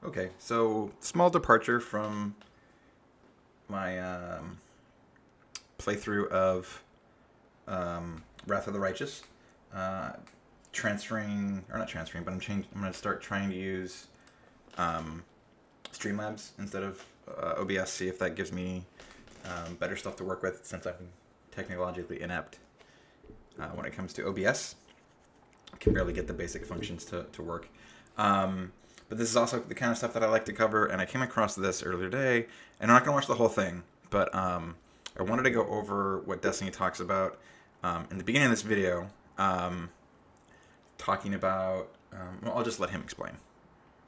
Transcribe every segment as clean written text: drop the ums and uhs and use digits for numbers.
Okay, so small departure from my playthrough of Wrath of the Righteous. Transferring, or not transferring, but I'm going to start trying to use Streamlabs instead of OBS, see if that gives me better stuff to work with since I'm technologically inept when it comes to OBS. I can barely get the basic functions to work. But this is also the kind of stuff that I like to cover, and I came across this earlier today, and I'm not going to watch the whole thing, but I wanted to go over what Destiny talks about in the beginning of this video, talking about, well, I'll just let him explain.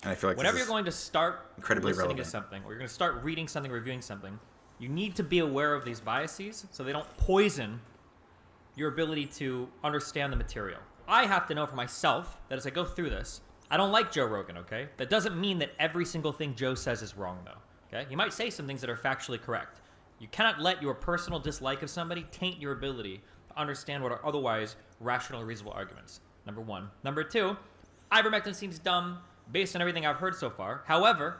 And I feel like whenever you're going to start incredibly listening relevant to something, or you're going to start reading something, reviewing something, you need to be aware of these biases so they don't poison your ability to understand the material. I have to know for myself that as I go through this, I don't like Joe Rogan, okay? That doesn't mean that every single thing Joe says is wrong, though, okay? He might say some things that are factually correct. You cannot let your personal dislike of somebody taint your ability to understand what are otherwise rational and reasonable arguments, number one. Number two, ivermectin seems dumb based on everything I've heard so far. However,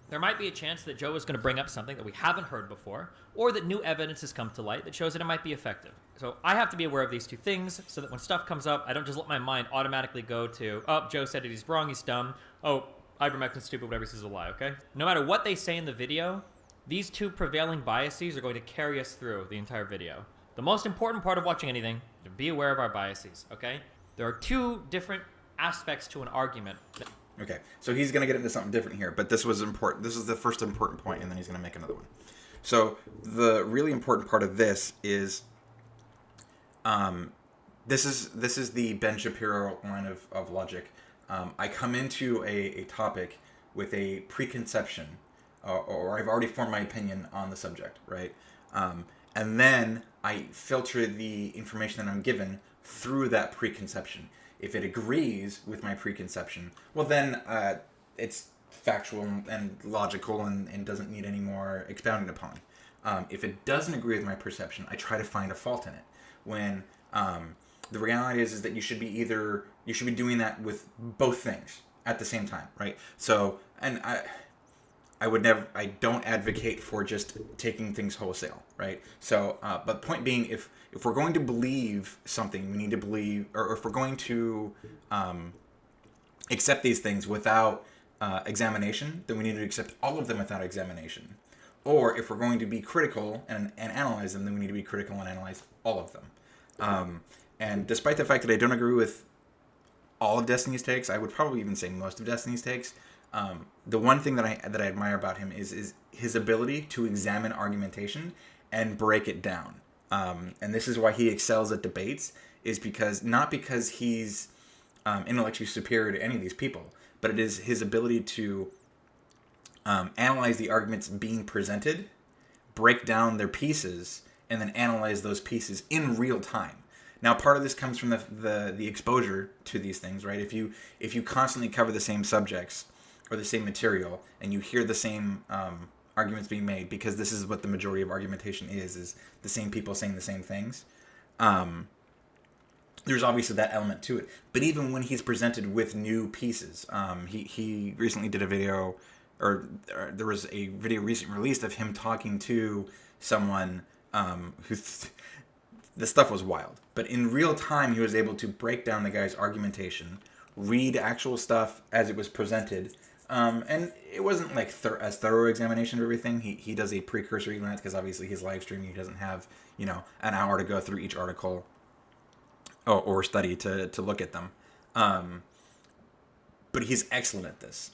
there might be a chance that Joe is going to bring up something that we haven't heard before, or that new evidence has come to light that shows that it might be effective. So I have to be aware of these two things so that when stuff comes up, I don't just let my mind automatically go to, oh, Joe said it, he's wrong, he's dumb. Oh, ivermectin's stupid, whatever he says is a lie, okay? No matter what they say in the video, these two prevailing biases are going to carry us through the entire video. The most important part of watching anything is to be aware of our biases, okay? There are two different aspects to an argument. Okay, so he's going to get into something different here, but this was important. This is the first important point, and then he's going to make another one. So the really important part of this is, this is the Ben Shapiro line of logic. I come into a topic with a preconception, or I've already formed my opinion on the subject, right? And then I filter the information that I'm given through that preconception. If it agrees with my preconception, well then it's factual and logical and doesn't need any more expounding upon. If it doesn't agree with my perception, I try to find a fault in it. When the reality is that you should be doing that with both things at the same time, right? So, and I don't advocate for just taking things wholesale, right? So, but point being, if we're going to believe something, we need to believe, or if we're going to accept these things without examination, then we need to accept all of them without examination. Or if we're going to be critical and analyze them, then we need to be critical and analyze all of them. And despite the fact that I don't agree with all of Destiny's takes, I would probably even say most of Destiny's takes, the one thing that I admire about him is his ability to examine argumentation and break it down. And this is why he excels at debates, is because not because he's intellectually superior to any of these people, but it is his ability to analyze the arguments being presented, break down their pieces, and then analyze those pieces in real time. Now, part of this comes from the exposure to these things, right? If you constantly cover the same subjects or the same material, and you hear the same arguments being made, because this is what the majority of argumentation is the same people saying the same things. There's obviously that element to it. But even when he's presented with new pieces, he recently did a video, or there was a video recently released of him talking to someone who the stuff was wild. But in real time, he was able to break down the guy's argumentation, read actual stuff as it was presented, and it wasn't like a thorough examination of everything. He does a precursory glance because obviously he's live streaming. He doesn't have an hour to go through each article or study to look at them. But he's excellent at this,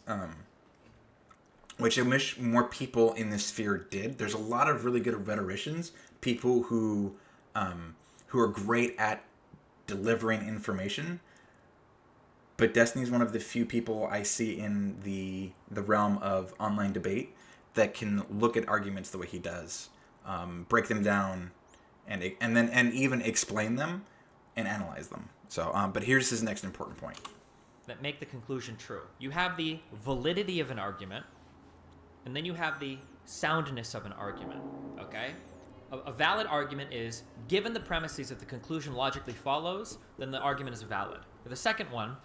which I wish more people in this sphere did. There's a lot of really good rhetoricians, people who are great at delivering information. But Destiny's one of the few people I see in the realm of online debate that can look at arguments the way he does, break them down, and even explain them and analyze them. So, but here's his next important point. That make the conclusion true. You have the validity of an argument, and then you have the soundness of an argument, okay? A valid argument is, given the premises that the conclusion logically follows, then the argument is valid. For the second one,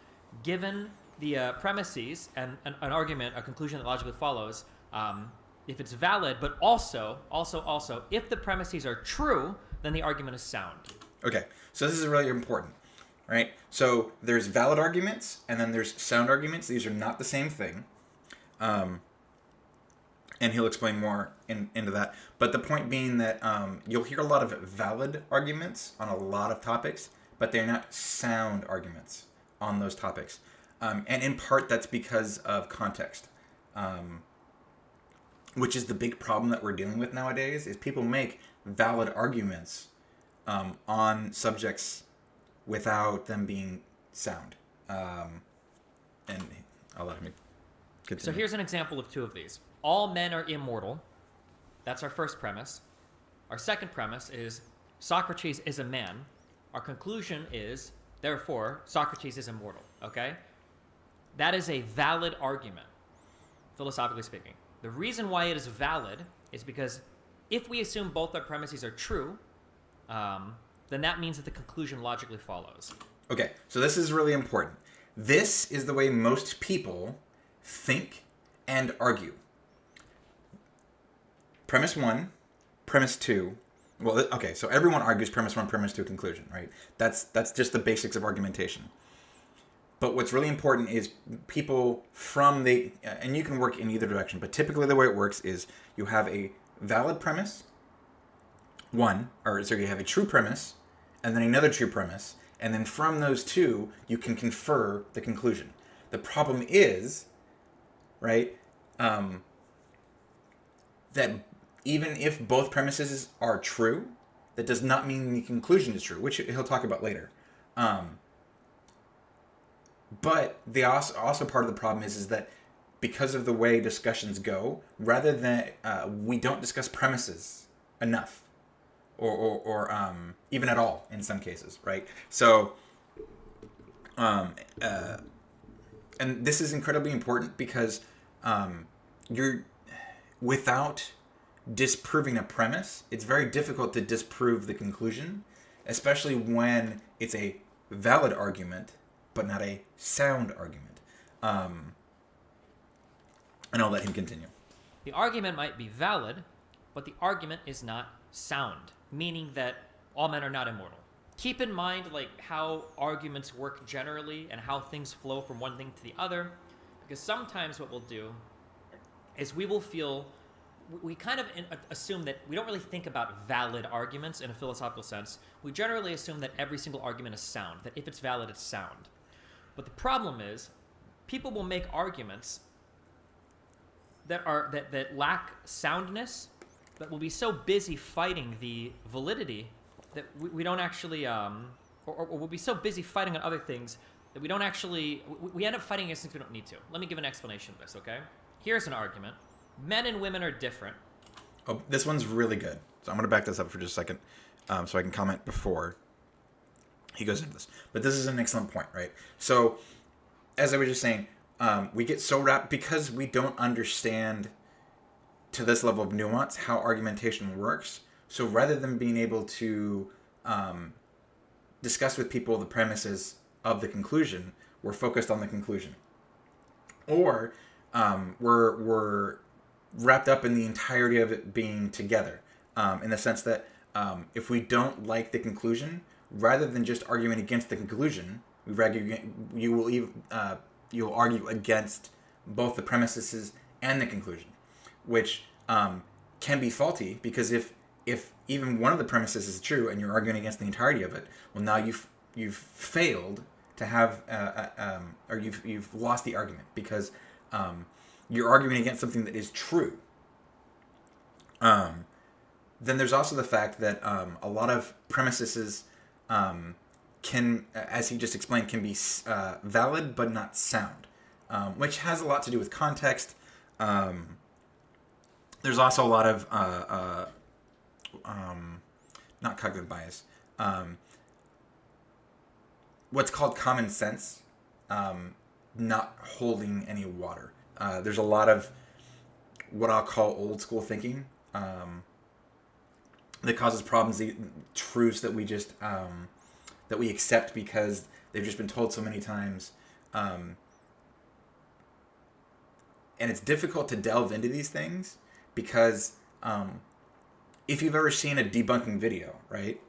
given the premises and an argument, a conclusion that logically follows, if it's valid, but also, if the premises are true, then the argument is sound. Okay, so this is really important, right? So there's valid arguments, and then there's sound arguments. These are not the same thing. And he'll explain more into that. But the point being that you'll hear a lot of valid arguments on a lot of topics, but they're not sound arguments on those topics. And in part, that's because of context, which is the big problem that we're dealing with nowadays, is people make valid arguments on subjects without them being sound. And I'll let him continue. So here's an example of two of these. All men are immortal. That's our first premise. Our second premise is Socrates is a man. Our conclusion is, therefore, Socrates is immortal. Okay? That is a valid argument, philosophically speaking. The reason why it is valid is because if we assume both our premises are true, then that means that the conclusion logically follows. Okay, so this is really important. This is the way most people think and argue. Premise 1, premise 2. Well, okay, so everyone argues premise 1, premise 2, conclusion, right? That's just the basics of argumentation. But what's really important is people from the, and you can work in either direction, but typically the way it works is you have a valid premise, you have a true premise, and then another true premise, and then from those two, you can confer the conclusion. The problem is, right, that even if both premises are true, that does not mean the conclusion is true, which he'll talk about later. But the also part of the problem is that because of the way discussions go, rather than we don't discuss premises enough, or even at all in some cases, right? So, and this is incredibly important because you're without disproving a premise, it's very difficult to disprove the conclusion, especially when it's a valid argument but not a sound argument. And I'll let him continue. The argument might be valid, but the argument is not sound, meaning that all men are not immortal. Keep in mind like how arguments work generally and how things flow from one thing to the other, because sometimes what we'll do is we kind of assume that we don't really think about valid arguments in a philosophical sense. We generally assume that every single argument is sound, that if it's valid, it's sound. But the problem is, people will make arguments that lack soundness, that will be so busy fighting the validity that we don't actually, or we'll be so busy fighting on other things that we don't actually, we end up fighting against things we don't need to. Let me give an explanation of this, okay? Here's an argument. Men and women are different. Oh, this one's really good. So I'm going to back this up for just a second so I can comment before he goes into this. But this is an excellent point, right? So, as I was just saying, we get so wrapped because we don't understand to this level of nuance how argumentation works. So rather than being able to discuss with people the premises of the conclusion, we're focused on the conclusion. Or we're wrapped up in the entirety of it being together, in the sense that if we don't like the conclusion, rather than just arguing against the conclusion, you'll argue against both the premises and the conclusion, which can be faulty because if even one of the premises is true and you're arguing against the entirety of it, well, now you've failed to have or you've lost the argument because you're arguing against something that is true. Then there's also the fact that a lot of premises can, as he just explained, can be valid but not sound, which has a lot to do with context. There's also a lot of not cognitive bias, what's called common sense not holding any water. There's a lot of what I'll call old school thinking that causes problems. The truths that we just that we accept because they've just been told so many times, and it's difficult to delve into these things because if you've ever seen a debunking video, right?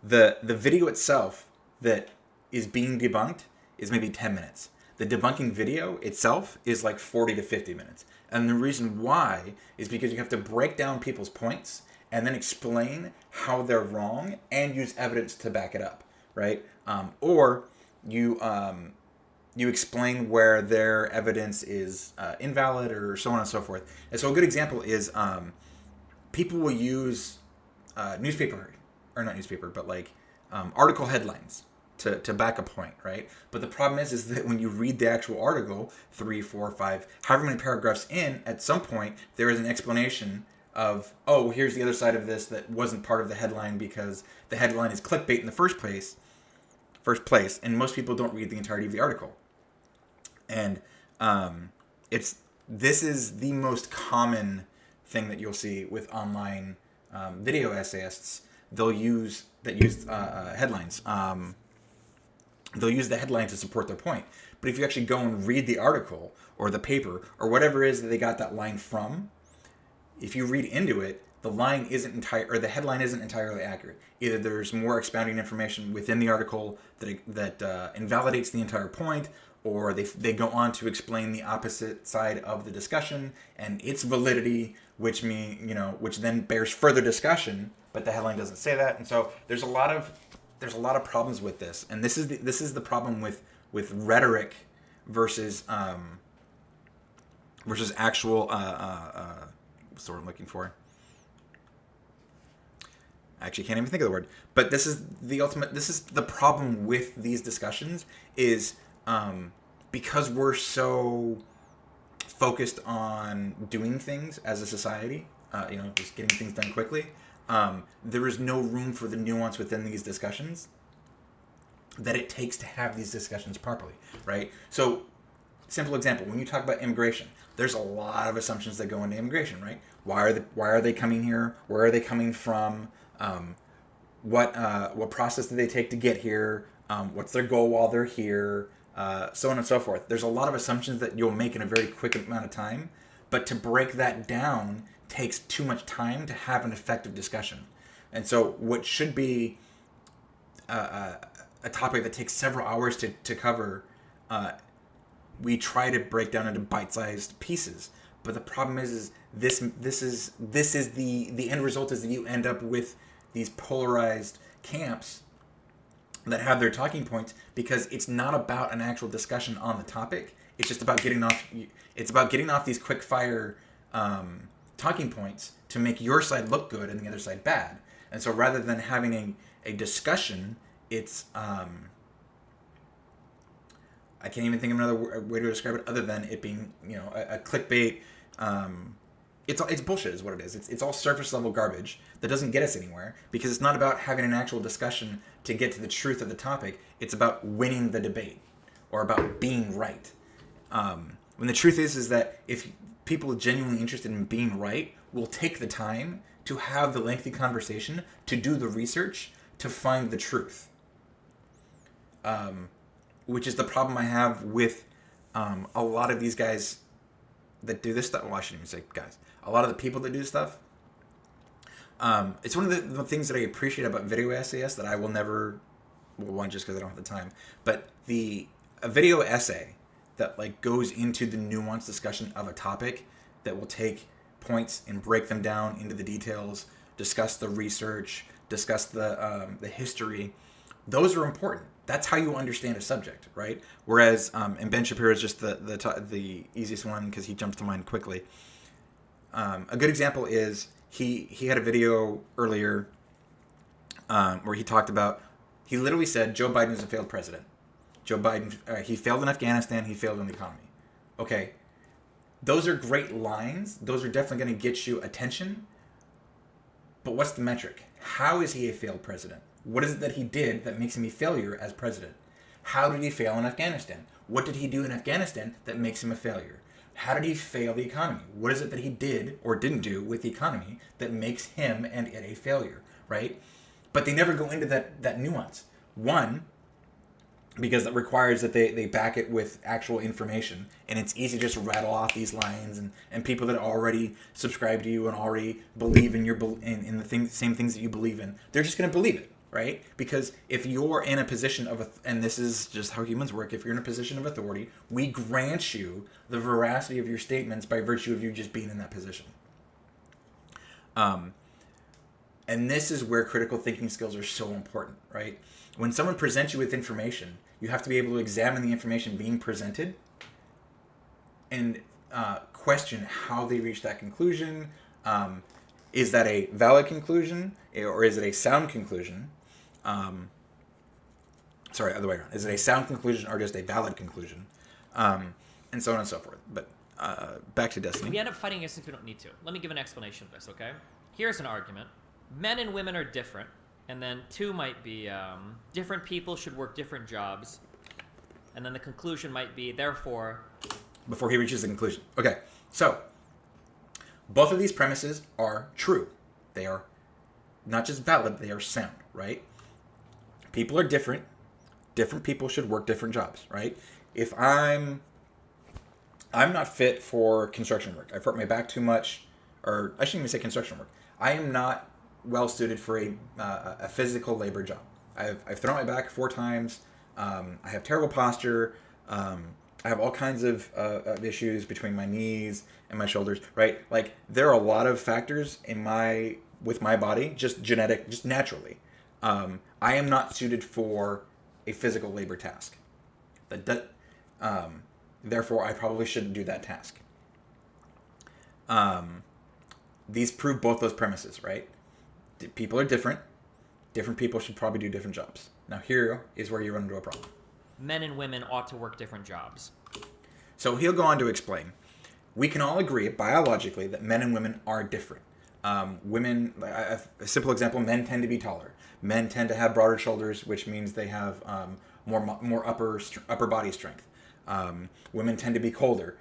The video itself that is being debunked is maybe 10 minutes. The debunking video itself is like 40 to 50 minutes. And the reason why is because you have to break down people's points and then explain how they're wrong and use evidence to back it up, right? Or you explain where their evidence is invalid or so on and so forth. And so a good example is people will use article headlines to back a point, right? But the problem is that when you read the actual article, 3, 4, 5, however many paragraphs in, at some point there is an explanation of, oh, here's the other side of this that wasn't part of the headline because the headline is clickbait in the first place, and most people don't read the entirety of the article. And this is the most common thing that you'll see with online video essayists. They'll use headlines. They'll use the headline to support their point. But if you actually go and read the article or the paper or whatever it is that they got that line from, if you read into it, the headline isn't entirely accurate. Either there's more expounding information within the article that invalidates the entire point, or they go on to explain the opposite side of the discussion and its validity, which then bears further discussion, but the headline doesn't say that. And so there's a lot of problems with this, and this is the problem with rhetoric versus actual what's the word I'm looking for? I actually can't even think of the word. But this is the problem with these discussions is because we're so focused on doing things as a society, just getting things done quickly. There is no room for the nuance within these discussions that it takes to have these discussions properly, right? So, simple example, when you talk about immigration, there's a lot of assumptions that go into immigration, right? Why are they coming here? Where are they coming from? What process do they take to get here? What's their goal while they're here? So on and so forth. There's a lot of assumptions that you'll make in a very quick amount of time, but to break that down takes too much time to have an effective discussion. And so what should be a topic that takes several hours to cover, we try to break down into bite-sized pieces. But the problem is the end result is that you end up with these polarized camps that have their talking points, because it's not about an actual discussion on the topic. It's just about getting off these quick fire talking points to make your side look good and the other side bad. And so rather than having a discussion, it's I can't even think of another way to describe it other than it being a clickbait. It's bullshit is what it is. It's all surface level garbage that doesn't get us anywhere, because it's not about having an actual discussion to get to the truth of the topic. It's about winning the debate or about being right. When the truth is that if people are genuinely interested in being right, will take the time to have the lengthy conversation, to do the research, to find the truth. Which is the problem I have with a lot of these guys that do this stuff. Well, I shouldn't even say guys. A lot of the people that do stuff. It's one of the things that I appreciate about video essayists that I will never, one, just because I don't have the time, but a video essay that goes into the nuanced discussion of a topic, that will take points and break them down into the details, discuss the research, discuss the history. Those are important. That's how you understand a subject, right? Whereas, and Ben Shapiro is just the easiest one because he jumps to mind quickly. A good example is he had a video earlier where he talked about, he literally said Joe Biden is a failed president. Joe Biden, he failed in Afghanistan, he failed in the economy. Okay, those are great lines. Those are definitely going to get you attention. But what's the metric? How is he a failed president? What is it that he did that makes him a failure as president? How did he fail in Afghanistan? What did he do in Afghanistan that makes him a failure? How did he fail the economy? What is it that he did or didn't do with the economy that makes him and it a failure, right? But they never go into that nuance. One, because it requires that they back it with actual information, and it's easy to just rattle off these lines, and people that already subscribe to you and already believe in in the same things that you believe in, they're just going to believe it, right? Because if you're in a position and this is just how humans work, if you're in a position of authority, we grant you the veracity of your statements by virtue of you just being in that position. And this is where critical thinking skills are so important, right? When someone presents you with information, you have to be able to examine the information being presented and question how they reach that conclusion. Is that a valid conclusion, or is it a sound conclusion? Sorry, other way around. Is it a sound conclusion or just a valid conclusion? And so on and so forth. But back to Destiny. We end up fighting against things we don't need to. Let me give an explanation of this, okay? Here's an argument. Men and women are different. And then 2 might be different people should work different jobs. And then the conclusion might be, therefore... Before he reaches the conclusion. Okay, so both of these premises are true. They are not just valid, they are sound, right? People are different. Different people should work different jobs, right? If I'm not fit for construction work. I've hurt my back too much, or I shouldn't even say construction work. I am not well suited for a physical labor job. I've thrown my back 4 times. I have terrible posture. I have all kinds of issues between my knees and my shoulders. Right, like there are a lot of factors with my body, just genetic, just naturally. I am not suited for a physical labor task. Therefore, I probably shouldn't do that task. These prove both those premises, right? People are different. Different people should probably do different jobs. Now here is where you run into a problem. Men and women ought to work different jobs. So he'll go on to explain. We can all agree biologically that men and women are different. Women, a simple example, men tend to be taller. Men tend to have broader shoulders, which means they have more upper body strength. Women tend to be colder.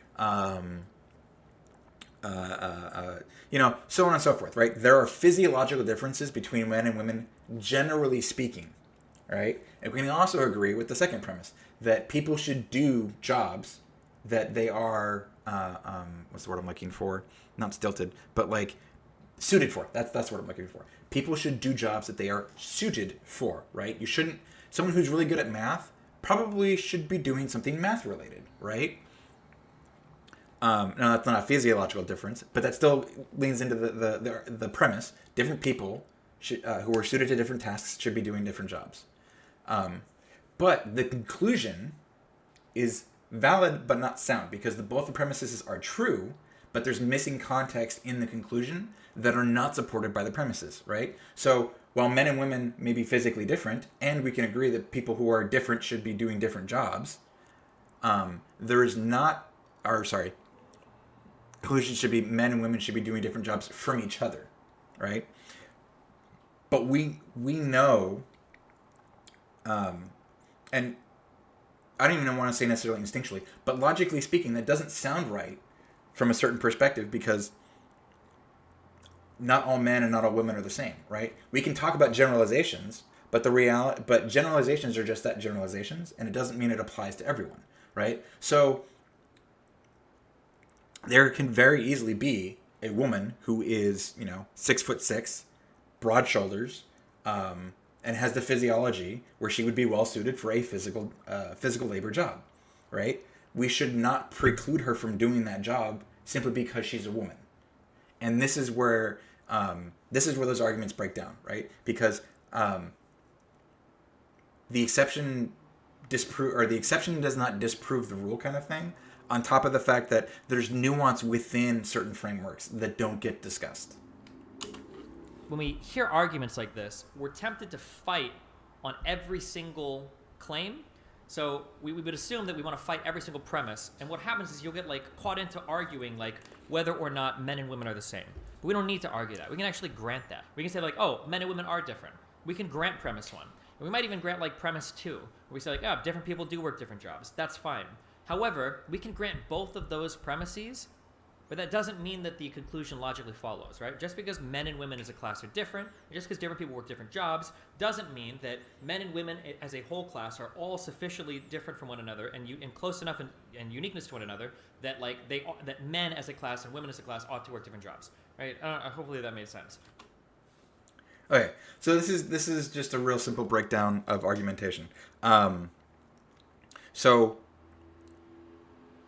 So on and so forth, right? There are physiological differences between men and women, generally speaking, right? And we can also agree with the second premise, that people should do jobs that they are, what's the word I'm looking for? Not stilted, but like suited for. That's what I'm looking for. People should do jobs that they are suited for, right? Someone who's really good at math probably should be doing something math related, right? Now that's not a physiological difference, but that still leans into the premise. Different people who are suited to different tasks should be doing different jobs. But the conclusion is valid but not sound, because both the premises are true, but there's missing context in the conclusion that are not supported by the premises, right? So while men and women may be physically different, and we can agree that people who are different should be doing different jobs, conclusion should be men and women should be doing different jobs from each other, right? But we know, and I don't even want to say necessarily instinctually, but logically speaking, that doesn't sound right from a certain perspective, because not all men and not all women are the same, right? We can talk about generalizations, but but generalizations are just that, generalizations, and it doesn't mean it applies to everyone, right? So there can very easily be a woman who is, 6'6", broad shoulders, and has the physiology where she would be well suited for a physical labor job, right? We should not preclude her from doing that job simply because she's a woman. And this is where those arguments break down, right? Because the exception does not disprove the rule, kind of thing. On top of the fact that there's nuance within certain frameworks that don't get discussed. When we hear arguments like this, we're tempted to fight on every single claim. So we would assume that we want to fight every single premise. And what happens is you'll get caught into arguing whether or not men and women are the same. But we don't need to argue that. We can actually grant that. We can say men and women are different. We can grant premise 1. And we might even grant premise 2. Where we say different people do work different jobs. That's fine. However, we can grant both of those premises But that doesn't mean that the conclusion logically follows, right? Just because men and women as a class are different, just because different people work different jobs, doesn't mean that men and women as a whole class are all sufficiently different from one another and close enough and uniqueness to one another that that men as a class and women as a class ought to work different jobs, right? Hopefully that made sense. Okay, so this is just a real simple breakdown of argumentation. So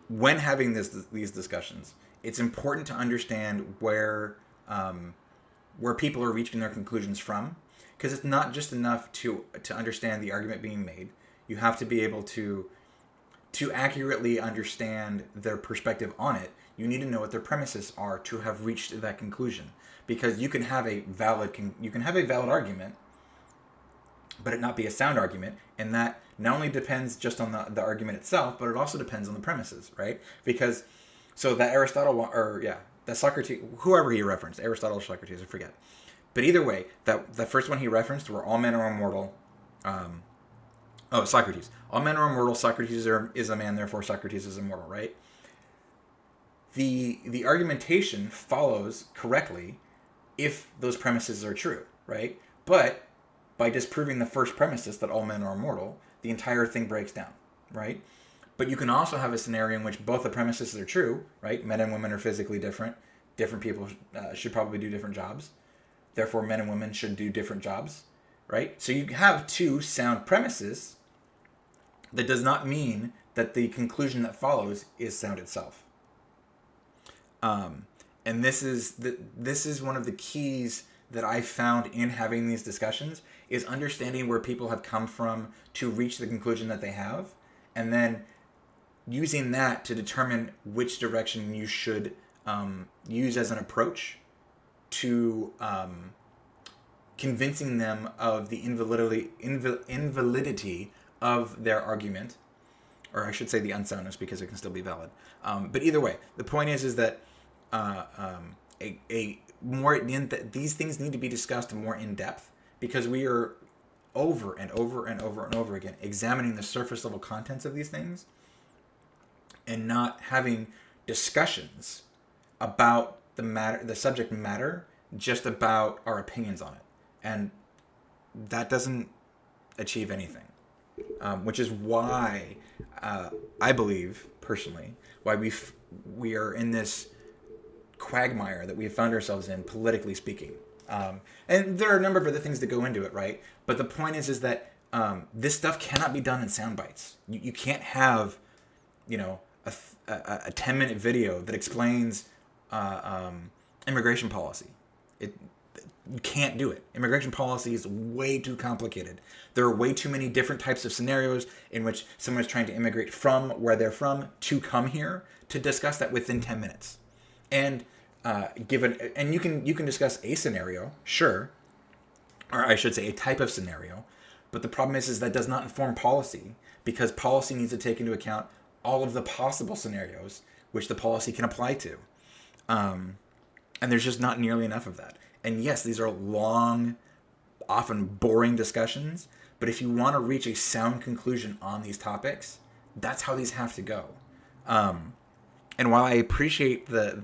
when having these discussions, it's important to understand where people are reaching their conclusions from, because it's not just enough to understand the argument being made. You have to be able to accurately understand their perspective on it. You need to know what their premises are to have reached that conclusion, because you can have a valid argument, but it not be a sound argument, and that not only depends just on the argument itself, but it also depends on the premises, right? Because so that that Socrates, whoever he referenced, Aristotle or Socrates, I forget. But either way, that the first one he referenced were all men are immortal. Socrates. All men are immortal. Socrates is a man, therefore Socrates is immortal, right? The argumentation follows correctly if those premises are true, right? But by disproving the first premises that all men are immortal, the entire thing breaks down, right? But you can also have a scenario in which both the premises are true, right? Men and women are physically different. Different people should probably do different jobs. Therefore, men and women should do different jobs, right? So you have two sound premises. That does not mean that the conclusion that follows is sound itself. And this is one of the keys that I found in having these discussions, is understanding where people have come from to reach the conclusion that they have, and then using that to determine which direction you should use as an approach to convincing them of the invalidity of their argument, or I should say the unsoundness, because it can still be valid. But either way, the point is that these things need to be discussed more in depth, because we are over and over and over and over again examining the surface level contents of these things and not having discussions about the subject matter, just about our opinions on it. And that doesn't achieve anything. Which is why I believe, personally, why we are in this quagmire that we have found ourselves in, politically speaking. And there are a number of other things that go into it, right? But the point is that this stuff cannot be done in sound bites. You can't have, a 10-minute video that explains immigration policy. You can't do it. Immigration policy is way too complicated. There are way too many different types of scenarios in which someone is trying to immigrate from where they're from to come here, to discuss that within 10 minutes. And you can discuss a scenario, sure, or I should say a type of scenario, but the problem is that does not inform policy, because policy needs to take into account all of the possible scenarios which the policy can apply to. And there's just not nearly enough of that. And yes, these are long, often boring discussions, but if you want to reach a sound conclusion on these topics, that's how these have to go. And while I appreciate I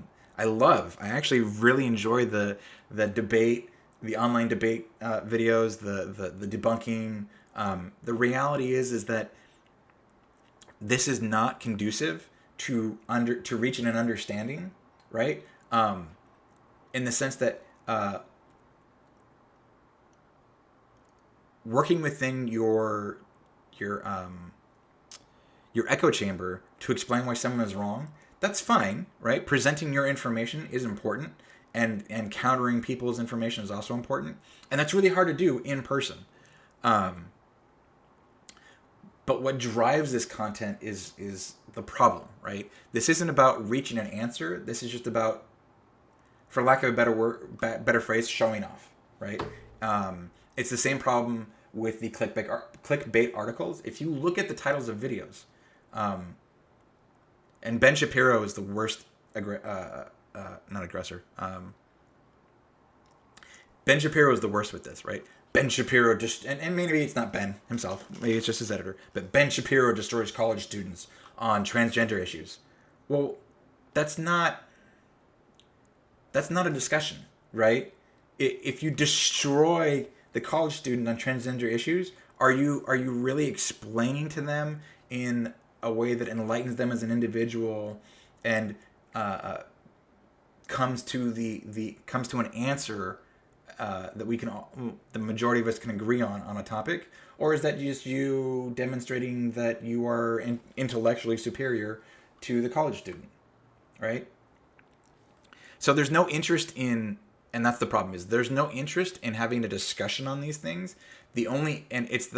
actually really enjoy the debate, the online debate videos, the debunking. The reality is that this is not conducive to reaching an understanding, right? In the sense that working within your echo chamber to explain why someone is wrong, that's fine, right? Presenting your information is important, and countering people's information is also important, and that's really hard to do in person. But what drives this content is the problem, right? This isn't about reaching an answer. This is just about, for lack of a better phrase, showing off, right? It's the same problem with the clickbait articles. If you look at the titles of videos, and Ben Shapiro is the worst, not aggressor. Ben Shapiro is the worst with this, right? Ben Shapiro and maybe it's not Ben himself, maybe it's just his editor, but Ben Shapiro destroys college students on transgender issues. Well, that's not That's not a discussion, right? If you destroy the college student on transgender issues, are you really explaining to them in a way that enlightens them as an individual and comes to an answer that we can all, the majority of us can agree on a topic, or is that just you demonstrating that you are intellectually superior to the college student, right? So there's no interest in, and that's the problem, is there's no interest in having a discussion on these things. It's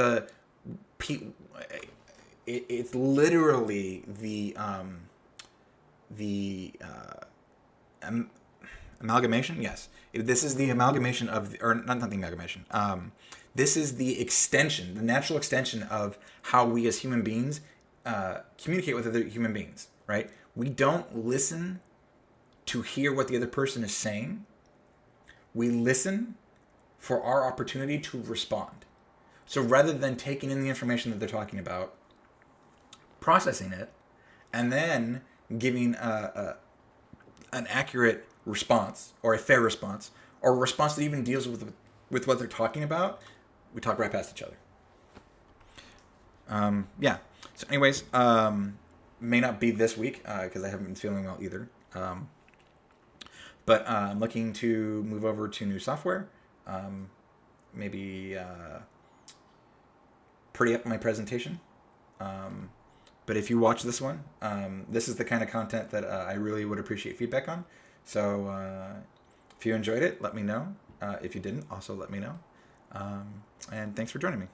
literally the amalgamation. Yes, this is the amalgamation of, or not the amalgamation. This is the extension, the natural extension of how we as human beings communicate with other human beings. Right? We don't listen to hear what the other person is saying. We listen for our opportunity to respond. So rather than taking in the information that they're talking about, processing it, and then giving an accurate response, or a fair response, or a response that even deals with what they're talking about, we talk right past each other. Yeah. So anyways, may not be this week because I haven't been feeling well either. But I'm looking to move over to new software. Maybe pretty up my presentation. But if you watch this one, this is the kind of content that I really would appreciate feedback on. So if you enjoyed it, let me know. If you didn't, also let me know. And thanks for joining me.